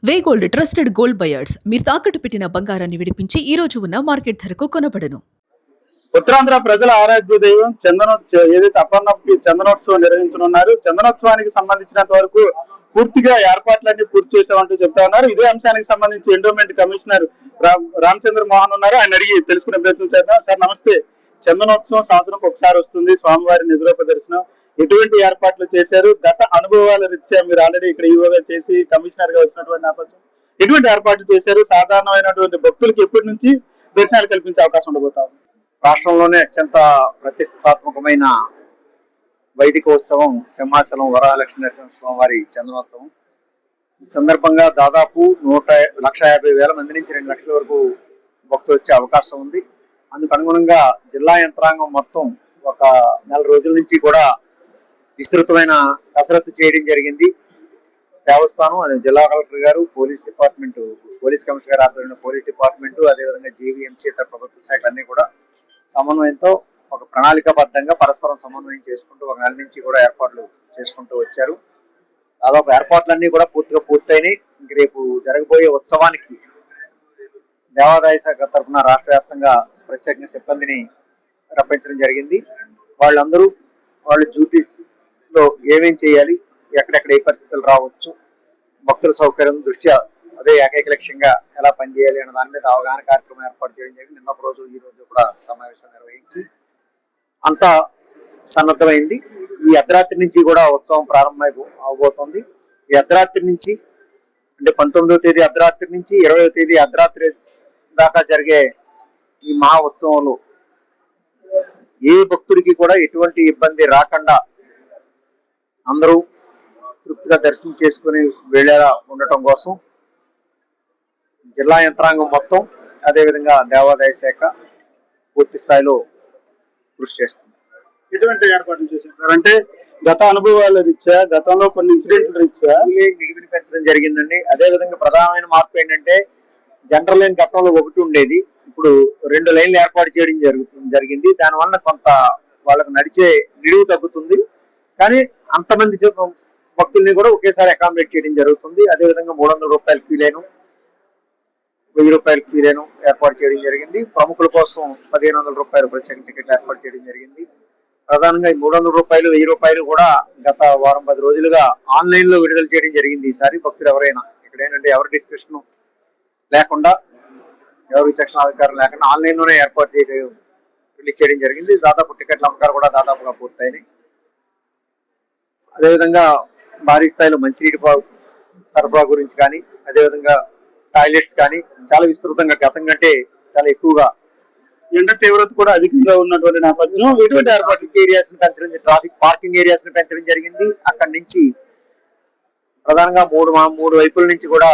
వే gold trusted gold buyers మీరు తాకట్టు పెట్టిన బంగారాన్ని విడిపించి ఈ రోజు ఉన్న మార్కెట్ ధరకు కొనబడను. ఉత్తరాంధ్ర ప్రజల ఆరాధ్య దైవం ఏదైతే అపర్ణకి చందనోత్సవం నిర్వహించనున్నారు. చందనోత్సవానికి సంబంధించినంత వరకు పూర్తిగా ఏర్పాట్లన్నీ పూర్తి చేశామంటూ చెప్తా ఉన్నారు. ఇదే అంశానికి సంబంధించి ఎండోమెంట్ కమిషనర్ రామచంద్ర మోహన్ ఉన్నారు. ఆయన అడిగి తెలుసుకునే ప్రయత్నం చేద్దాం. సార్ నమస్తే. చందనోత్సవం సంవత్సరం ఒకసారి వస్తుంది, స్వామివారి నిజరూప దర్శనం. ఎటువంటి ఏర్పాట్లు చేశారు? గత అనుభవాల రీత్యా మీరు ఆల్రెడీ ఇక్కడ ఈవోగా చేసి కమిషనర్ గా వచ్చినటువంటి నేపథ్యం ఎటువంటి ఏర్పాట్లు చేశారు? సాధారణమైనటువంటి భక్తులకు ఎప్పటి నుంచి దర్శనాలు కల్పించే అవకాశం ఉండబోతా ఉంది? రాష్ట్రంలోనే అత్యంత ప్రతిష్టాత్మకమైన వైదిక ఉత్సవం సింహాచలం వరాహలక్ష్మీ నరసింహస్వామి వారి చందనోత్సవం. ఈ సందర్భంగా దాదాపు 1,50,000 మంది నుంచి 2 లక్షల వరకు భక్తులు వచ్చే అవకాశం ఉంది. అందుకు అనుగుణంగా జిల్లా యంత్రాంగం మొత్తం ఒక 4 రోజుల నుంచి కూడా విస్తృతమైన కసరత్తు చేయడం జరిగింది. దేవస్థానం, అదే జిల్లా కలెక్టర్ గారు, పోలీస్ డిపార్ట్మెంట్, పోలీస్ కమిషనర్ గారు ఆధ్వర్యంలో పోలీస్ డిపార్ట్మెంట్, అదేవిధంగా జీవీఎంసీ ఇతర ప్రభుత్వ శాఖలన్నీ కూడా సమన్వయంతో ఒక ప్రణాళికాబద్ధంగా పరస్పరం సమన్వయం చేసుకుంటూ ఒక నెల నుంచి కూడా ఏర్పాట్లు చేసుకుంటూ వచ్చారు. దాదాపు ఏర్పాట్లన్నీ కూడా పూర్తిగా పూర్తయినాయి. ఇంక రేపు జరగబోయే ఉత్సవానికి దేవాదాయ శాఖ తరఫున రాష్ట్ర వ్యాప్తంగా ప్రత్యేక సిబ్బందిని రప్పించడం జరిగింది. వాళ్ళందరూ వాళ్ళ డ్యూటీస్ లో ఏమేం చేయాలి, ఎక్కడెక్కడ ఏ పరిస్థితులు రావచ్చు, భక్తుల సౌకర్యం దృష్ట్యా అదే ఏకైక లక్ష్యంగా ఎలా పనిచేయాలి అనే దాని మీద అవగాహన కార్యక్రమం ఏర్పాటు చేయడం జరిగింది. నిన్న ఒక రోజు ఈ రోజు కూడా సమావేశం నిర్వహించి అంతా సన్నద్ధమైంది. ఈ అర్ధరాత్రి నుంచి కూడా ఉత్సవం అవబోతోంది. ఈ అర్ధరాత్రి నుంచి అంటే 19వ తేదీ అర్ధరాత్రి నుంచి 20వ తేదీ అర్ధరాత్రి దాకా జరిగే ఈ మహా ఉత్సవంలో ఏ భక్తుడికి కూడా ఎటువంటి ఇబ్బంది రాకుండా అందరూ తృప్తిగా దర్శనం చేసుకుని వెళ్ళేలా ఉండటం కోసం జిల్లా యంత్రాంగం మొత్తం, అదేవిధంగా దేవాదాయ శాఖ పూర్తి స్థాయిలో కృషి చేస్తుంది. ఎటువంటి ఏర్పాట్లు చేశారు సార్? అంటే గత అనుభవాల రీత్యా, గతంలో కొన్ని ఇన్సిడెంట్ల రీత్యా నిడివిని పెంచడం జరిగిందండి. అదేవిధంగా ప్రధానమైన మార్పు ఏంటంటే, జనరల్ లైన్ గతంలో ఒకటి ఉండేది, ఇప్పుడు 2 లైన్లు ఏర్పాటు చేయడం జరిగింది. దానివల్ల కొంత వాళ్ళకు నడిచే నిడివి తగ్గుతుంది. కానీ అంతమంది భక్తుల్ని కూడా ఒకేసారి అకామిడేట్ చేయడం జరుగుతుంది. అదేవిధంగా 300 రూపాయల క్యూ లైన్, 1000 రూపాయల క్యూ లైన్ ఏర్పాటు చేయడం జరిగింది. ప్రముఖుల కోసం 1500 రూపాయలు ప్రత్యేక టికెట్లు ఏర్పాటు చేయడం జరిగింది. ప్రధానంగా ఈ 300 రూపాయలు, 1000 రూపాయలు కూడా గత వారం 10 రోజులుగా ఆన్లైన్ లో విడుదల చేయడం జరిగింది. ఈసారి భక్తులు ఎవరైనా ఇక్కడ ఏంటంటే ఎవరి డిస్క్రిప్షన్ లేకుండా, ఎవరి విచక్షణ అధికారం లేకుండా ఆన్లైన్ లోనే ఏర్పాటు రిలీజ్ చేయడం జరిగింది. దాదాపు టికెట్ల అమ్మకాలు కూడా దాదాపుగా పూర్తయినాయి. అదేవిధంగా భారీ స్థాయిలో మంచినీటి సరఫరా గురించి కానీ, అదేవిధంగా టాయిలెట్స్ కానీ చాలా విస్తృతంగా గతం కంటే చాలా ఎక్కువగా ఎండ తీవ్రత కూడా అధికంగా ఉన్నటువంటి నేపథ్యం ఎటువంటి ఏర్పాట్లు ఏరియాస్ ని పెంచడం, ట్రాఫిక్ పార్కింగ్ ఏరియాస్ ని పెంచడం జరిగింది. అక్కడి నుంచి ప్రధానంగా మూడు వైపుల నుంచి కూడా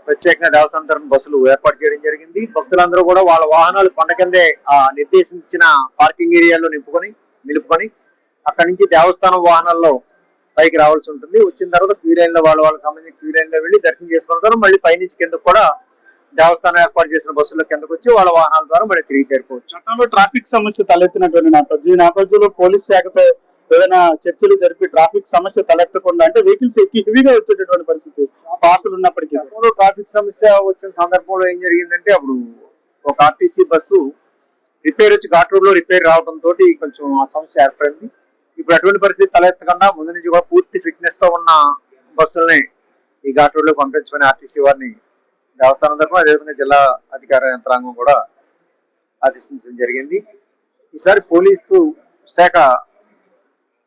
ప్రత్యేకంగా దేవస్థానం తరఫున బస్సులు ఏర్పాటు చేయడం జరిగింది. భక్తులందరూ కూడా వాళ్ళ వాహనాలు కొండ కిందే ఆ నిర్దేశించిన పార్కింగ్ ఏరియాలో నిలుపుకొని అక్కడి నుంచి దేవస్థానం వాహనాల్లో పైకి రావాల్సి ఉంటుంది. వచ్చిన తర్వాత క్యూ లైన్ లో వాళ్ళకి సంబంధించిన క్యూ లైన్ లో వెళ్ళి దర్శనం చేసుకుంటారు. మళ్ళీ పైనుంచి కిందకు కూడా దేవస్థానం ఏర్పాటు చేసిన బస్సుల కిందకు వచ్చి వాళ్ళ వాహనాల ద్వారా మళ్ళీ తిరిగి చేరుకోవచ్చు. గతంలో ట్రాఫిక్ సమస్య తలెత్తినటువంటి నేపథ్యం, ఈ నేపథ్యంలో పోలీస్ శాఖతో ఏదైనా చర్చలు జరిపి ట్రాఫిక్ సమస్య తలెత్తకుండా, అంటే వెహికల్స్ ఎక్కి హెవీగా వచ్చేటటువంటి పరిస్థితి పాసులు ఉన్నప్పటికీ ట్రాఫిక్ సమస్య వచ్చిన సందర్భంలో ఏం జరిగిందంటే, అప్పుడు ఒక ఆర్టీసీ బస్సు రిపేర్ వచ్చి ఘాట్ రోడ్ లో రిపేర్ రావడం తోటి కొంచెం ఆ సమస్య ఏర్పడింది. ఇప్పుడు అటువంటి పరిస్థితి తలెత్తకుండా ముందు నుంచి కూడా పూర్తి ఫిట్నెస్ తో ఉన్న బస్సుల్ని ఈ ఘాట్ రోడ్ లో పంపించమని ఆర్టీసీ వారిని దేవస్థానం తరఫున, అదేవిధంగా జిల్లా అధికార యంత్రాంగం కూడా ఆదేశించడం జరిగింది. ఈసారి పోలీసు శాఖ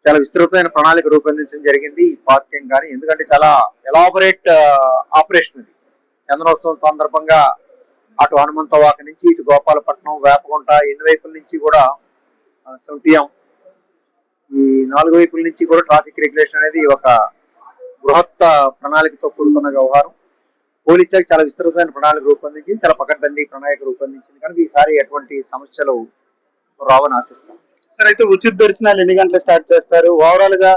చాలా విస్తృతమైన ప్రణాళిక రూపొందించడం జరిగింది. పార్కింగ్ కానీ, ఎందుకంటే చాలా ఎలాబొరేట్ ఆపరేషన్ ఇది. చందనోత్సవం సందర్భంగా అటు హనుమంతవాక నుంచి ఇటు గోపాలపట్నం, వేపగుంట ఎన్ని వైపుల నుంచి కూడా సౌటియం, ఈ 4 వైపుల నుంచి కూడా ట్రాఫిక్ రెగ్యులేషన్ అనేది ఒక బృహత్ ప్రణాళికతో కూడుకున్న వ్యవహారం. పోలీస్ శాఖ చాలా విస్తృతమైన ప్రణాళిక రూపొందించింది, చాలా పకడ్బందీ ప్రణాళిక రూపొందించింది. కనుక ఈసారి ఎటువంటి సమస్యలు రావని ఆశిస్తాం. సార్, అయితే ఉచిత దర్శనాలు ఎన్ని గంటలు స్టార్ట్ చేస్తారు? ఓవరాల్ గా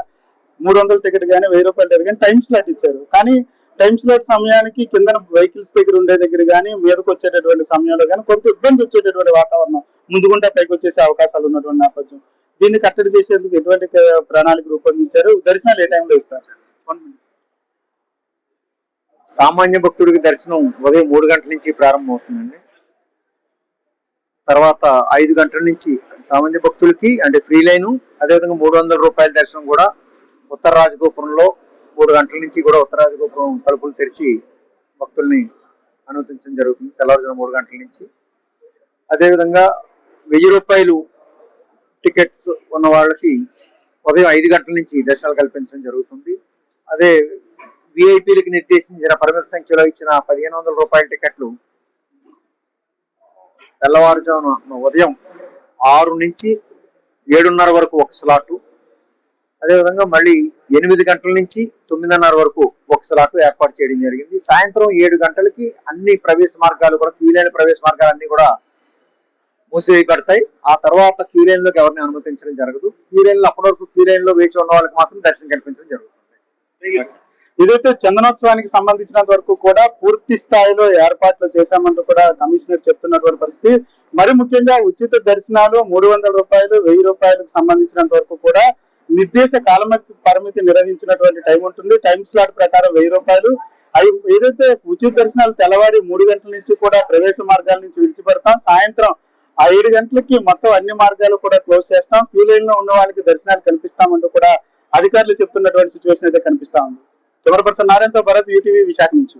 300 టికెట్ కానీ, 1000 రూపాయల టికెట్ కానీ టైం స్లాట్ ఇచ్చారు. కానీ టైం స్లాట్ సమయానికి కింద వెహికల్స్ దగ్గర ఉండే దగ్గర కానీ, మీదకి వచ్చేటటువంటి సమయంలో కానీ కొంత ఇబ్బంది వచ్చేటటువంటి వాతావరణం, ముందుగుంటే పైకి వచ్చేసే అవకాశాలు ఉన్నటువంటి నేపథ్యం, దీన్ని కట్టడి చేసేందుకు ఎటువంటి ప్రణాళిక రూపొందించారు? దర్శనాలు ఏ టైంలో ఇస్తారు? సామాన్య భక్తుడికి దర్శనం ఉదయం 3 గంటల నుంచి ప్రారంభమవుతుందండి. తర్వాత 5 గంటల నుంచి సామాన్య భక్తులకి అంటే ఫ్రీ లైను, అదేవిధంగా 300 రూపాయల దర్శనం కూడా ఉత్తర రాజగోపురంలో 3 గంటల నుంచి కూడా ఉత్తర రాజగోపురం తలుపులు తెరిచి భక్తుల్ని అనుమతించడం జరుగుతుంది తెల్లవారుజామున 3 గంటల నుంచి. అదేవిధంగా 1000 రూపాయలు టికెట్స్ ఉన్న వాళ్ళకి ఉదయం 5 గంటల నుంచి దర్శనాలు కల్పించడం జరుగుతుంది. అదే విఐపీలకు నిర్దేశించిన పరిమిత సంఖ్యలో ఇచ్చిన 1500 రూపాయల టికెట్లు తెల్లవారుజామున ఉదయం 6 నుంచి 7:30 వరకు ఒక స్లాటు, అదేవిధంగా మళ్ళీ 8 గంటల నుంచి 9:30 వరకు ఒక స్లాట్ ఏర్పాటు చేయడం జరిగింది. సాయంత్రం 7 గంటలకి అన్ని ప్రవేశ మార్గాలు కూడా క్యూలైన్ ప్రవేశ మార్గాలు అన్ని కూడా మూసివేయబడతాయి. ఆ తర్వాత క్యూలైన్ లోకి ఎవరిని అనుమతించడం జరగదు. క్యూలైన్ లో అప్పటి వరకు క్యూలైన్ లో వేచి ఉన్న వాళ్ళకి మాత్రం దర్శనం కల్పించడం జరుగుతుంది. ఇదైతే చందనోత్సవానికి సంబంధించినంత వరకు కూడా పూర్తి స్థాయిలో ఏర్పాట్లు చేశామంటూ కూడా కమిషనర్ చెప్తున్నటువంటి పరిస్థితి. మరి ముఖ్యంగా ఉచిత దర్శనాలు 300 రూపాయలు 1000 రూపాయలకు సంబంధించినంత వరకు కూడా నిర్దేశ కాల పరిమితి నిర్వహించినటువంటి టైం ఉంటుంది. టైం స్లాట్ ప్రకారం 1000 రూపాయలు. ఏదైతే ఉచిత దర్శనాలు తెల్లవారి 3 గంటల నుంచి కూడా ప్రవేశ మార్గాల నుంచి విడిచిపెడతాం. సాయంత్రం 7 గంటలకి మొత్తం అన్ని మార్గాలు కూడా క్లోజ్ చేస్తాం. క్యూ లైన్ లో ఉన్న వాళ్ళకి దర్శనాలు కల్పిస్తామంటూ కూడా అధికారులు చెప్తున్నటువంటి సిచ్యువేషన్ అయితే కనిపిస్తా ఉంది. కెమెరా పర్సన్ నారాయణతో భరత్, యూటీవీ, విశాఖ నుంచి.